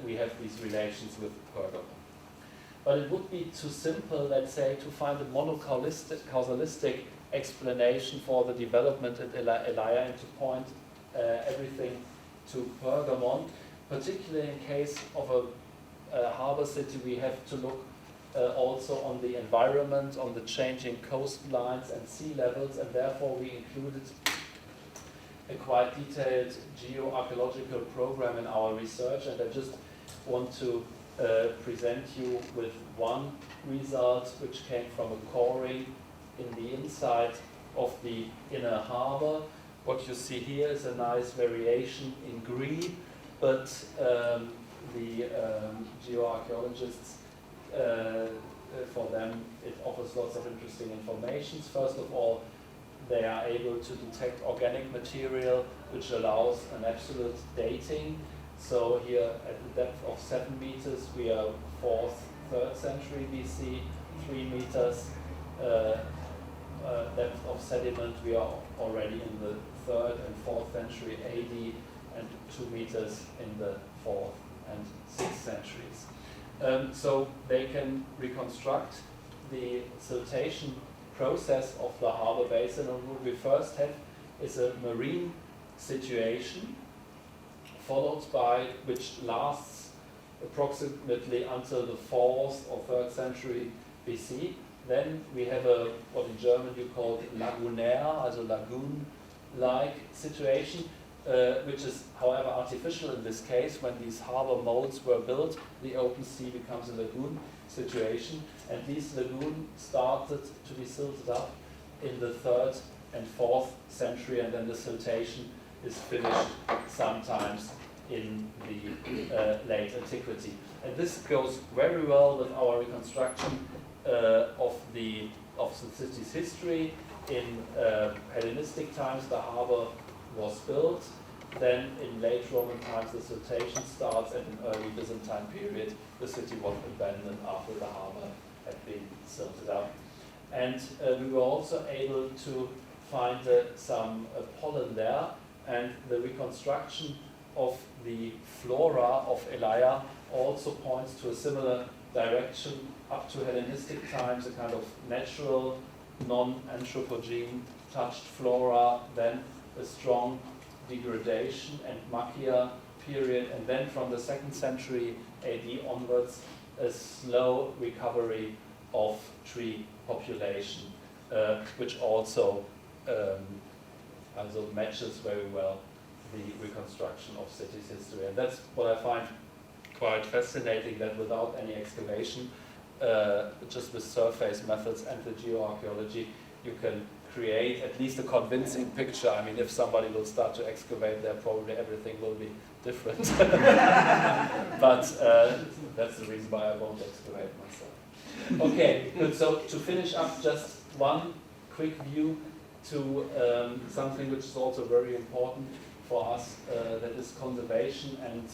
we have these relations with Pergamon. But it would be too simple, let's say, to find a monocausalistic explanation for the development at Elaia and to point everything to Pergamon. Particularly in case of a harbor city, we have to look also on the environment, on the changing coastlines and sea levels, and therefore we included a quite detailed Geo Archaeological Program in our research, and I just want to present you with one result which came from a coring in the inside of the inner harbor, what you see here is a nice variation in green, but the geoarchaeologists, for them it offers lots of interesting information. First of all, they are able to detect organic material, which allows an absolute dating. So here at the depth of 7 meters, we are 4th, 3rd century BC, 3 meters depth of sediment, we are already in the 3rd and 4th century AD, and 2 meters in the 4th and 6th centuries. So they can reconstruct the siltation process of the harbor basin, and what we first have is a marine situation, followed by, which lasts approximately until the 4th or 3rd century BC. Then we have a, what in German you call lagunaire, also lagoon-like situation, which is, however, artificial in this case. When these harbor moats were built, the open sea becomes a lagoon situation, and these lagoons started to be silted up in the 3rd and 4th century, and then the siltation is finished sometimes in the late antiquity. And this goes very well with our reconstruction of the city's history. In Hellenistic times, the harbor was built. Then in late Roman times, the siltation starts, and in early Byzantine period, the city was abandoned after the harbor had been silted up. And we were also able to find some pollen there, and the reconstruction of the flora of Elaia also points to a similar direction up to Hellenistic times, a kind of natural, non-anthropogene touched flora, then a strong degradation and Makia period, and then from the 2nd century AD onwards, a slow recovery of tree population, which also matches very well the reconstruction of city's history. And that's what I find quite fascinating, that without any excavation, just with surface methods and the geoarchaeology, you can create at least a convincing picture. I mean, if somebody will start to excavate there, probably everything will be different. But that's the reason why I won't excavate myself. Okay, good. So to finish up, just one quick view to something which is also very important for us, that is conservation and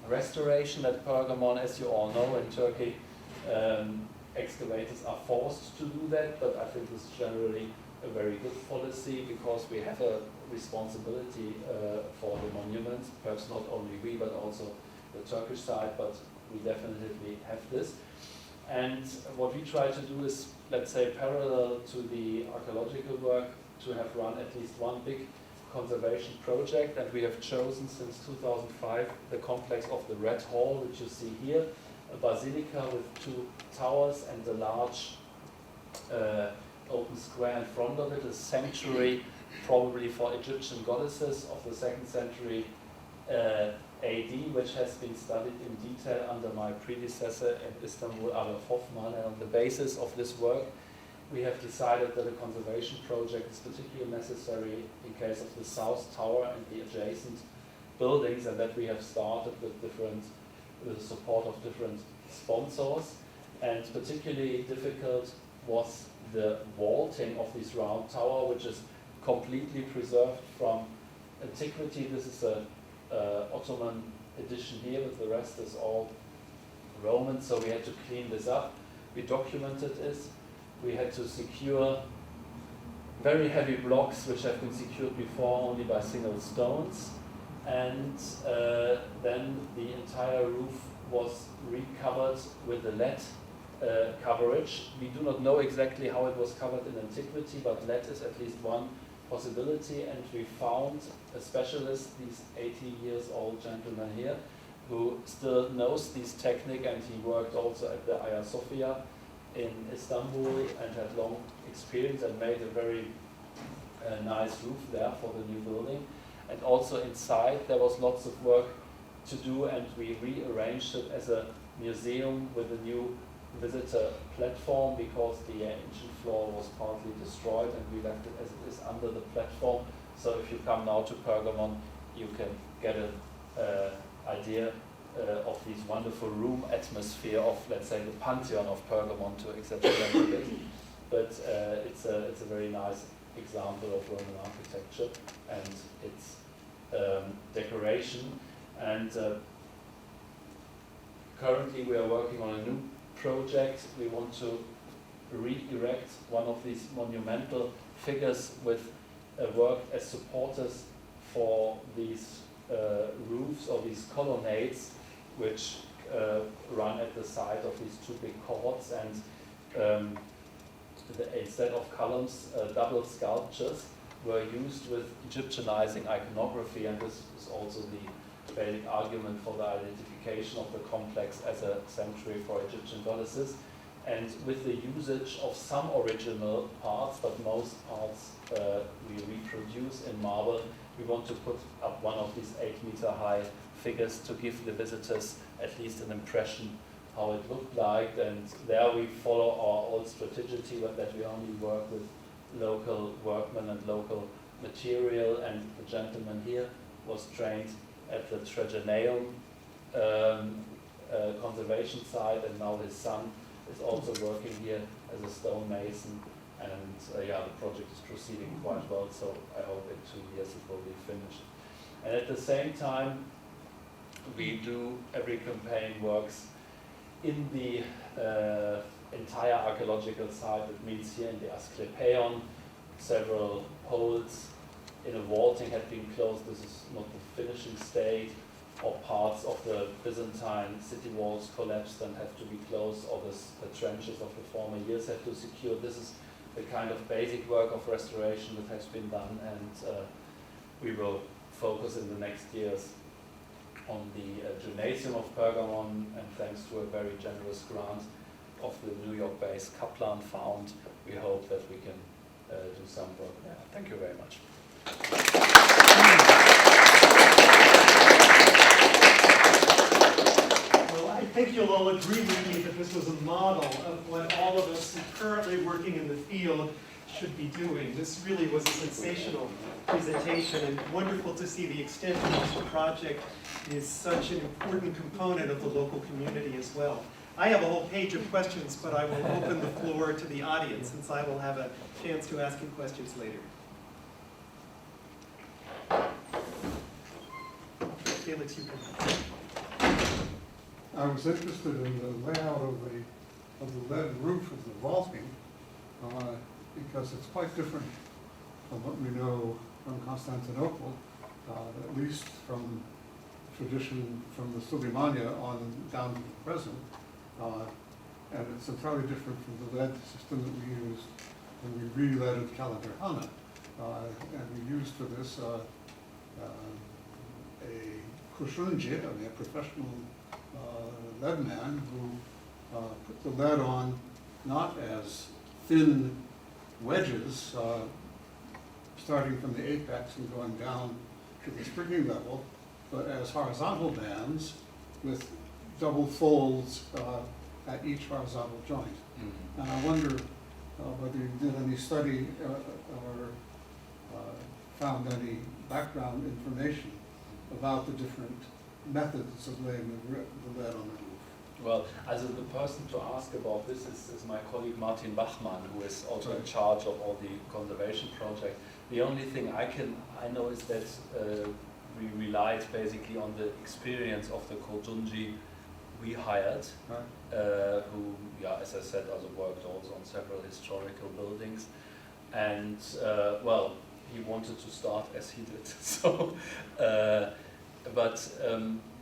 restoration at Pergamon. As you all know, in Turkey, excavators are forced to do that, but I think this is generally a very good policy, because we have a responsibility for the monuments, perhaps not only we, but also the Turkish side, but we definitely have this. And what we try to do is, let's say, parallel to the archaeological work, to have run at least one big conservation project, and we have chosen since 2005 the complex of the Red Hall, which you see here, a basilica with 2 towers and a large open square in front of it, a sanctuary probably for Egyptian goddesses of the 2nd century AD, which has been studied in detail under my predecessor in Istanbul, Adolf Hoffmann. And on the basis of this work, we have decided that a conservation project is particularly necessary in case of the South Tower and the adjacent buildings, and that we have started with the support of different sponsors. And particularly difficult was the vaulting of this round tower, which is completely preserved from antiquity. This is a Ottoman edition here, but the rest is all Roman, so we had to clean this up. We documented this. We had to secure very heavy blocks, which have been secured before only by single stones. And then the entire roof was recovered with the lead coverage. We do not know exactly how it was covered in antiquity, but lead is at least one possibility, and we found a specialist, this 80 years old gentleman here, who still knows this technique, and he worked also at the Hagia Sophia in Istanbul and had long experience and made a very nice roof there for the new building. And also inside there was lots of work to do, and we rearranged it as a museum with a new visitor platform because the ancient floor was partly destroyed and we left it as it is under the platform. So if you come now to Pergamon, you can get an idea of this wonderful room atmosphere of, let's say, the Pantheon of Pergamon, to exaggerate a bit. But it's a very nice example of Roman architecture and its decoration. And currently we are working on a new project. We want to re-erect one of these monumental figures with work as supporters for these roofs or these colonnades which run at the side of these two big courts, and instead of columns, double sculptures were used with Egyptianizing iconography, and this is also the basic argument for the identification of the complex as a sanctuary for Egyptian goddesses. And with the usage of some original parts, but most parts we reproduce in marble, we want to put up one of these 8-meter high figures to give the visitors at least an impression how it looked like. And there we follow our old strategy that we only work with local workmen and local material. And the gentleman here was trained at the Trajaneum conservation site, and now his son is also working here as a stonemason. And yeah, the project is proceeding quite well, so I hope in 2 years it will be finished. And at the same time, we do every campaign works in the entire archaeological site. It means here in the Asklepion, several holes in a vaulting had been closed. This is not the finishing state, or parts of the Byzantine city walls collapsed and have to be closed, or the trenches of the former years have to secure. This is the kind of basic work of restoration that has been done, and we will focus in the next years on the gymnasium of Pergamon, and thanks to a very generous grant of the New York-based Kaplan Fund, we hope that we can do some work there. Thank you very much. Well, I think you'll all agree with me that this was a model of what all of us currently working in the field should be doing. This really was a sensational presentation, and wonderful to see the extent to which the project is such an important component of the local community as well. I have a whole page of questions, but I will open the floor to the audience, since I will have a chance to ask you questions later. Felix, you can. I was interested in the layout of the lead roof of the vaulting, because it's quite different from what we know from Constantinople, at least from tradition from the Suleimania on down to the present. And it's entirely different from the lead system that we used when we re-leaded Kalabirhana. And we used for this a Kushunji, a professional lead man who put the lead on not as thin wedges starting from the apex and going down to the springing level, but as horizontal bands with double folds at each horizontal joint. Mm-hmm. And I wonder whether you did any study or found any background information about the different methods of laying the lead on the roof. Well, as the person to ask about this is my colleague Martin Bachmann, who is also in charge of all the conservation project. The only thing I know is that we relied basically on the experience of the Khojunji we hired, who, yeah, as I said, also worked also on several historical buildings. And, well, he wanted to start as he did. So, but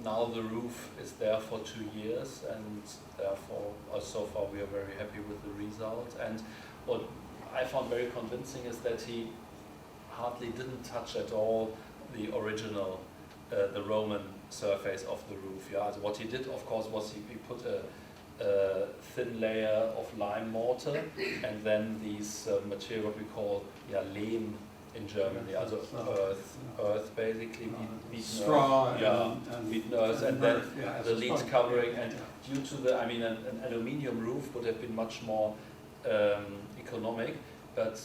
now the roof is there for 2 years, and therefore, so far, we are very happy with the result. And what I found very convincing is that he hardly didn't touch at all the original, the Roman surface of the roof. Yeah, so what he did, of course, was he put a thin layer of lime mortar, and then these material what we call lehm in Germany. Also earth basically, beaten straw earth, yeah, and beaten earth, and then yeah, as the a lead sponge. covering, Yeah, and yeah. due to the, I mean, an aluminium roof would have been much more economic, but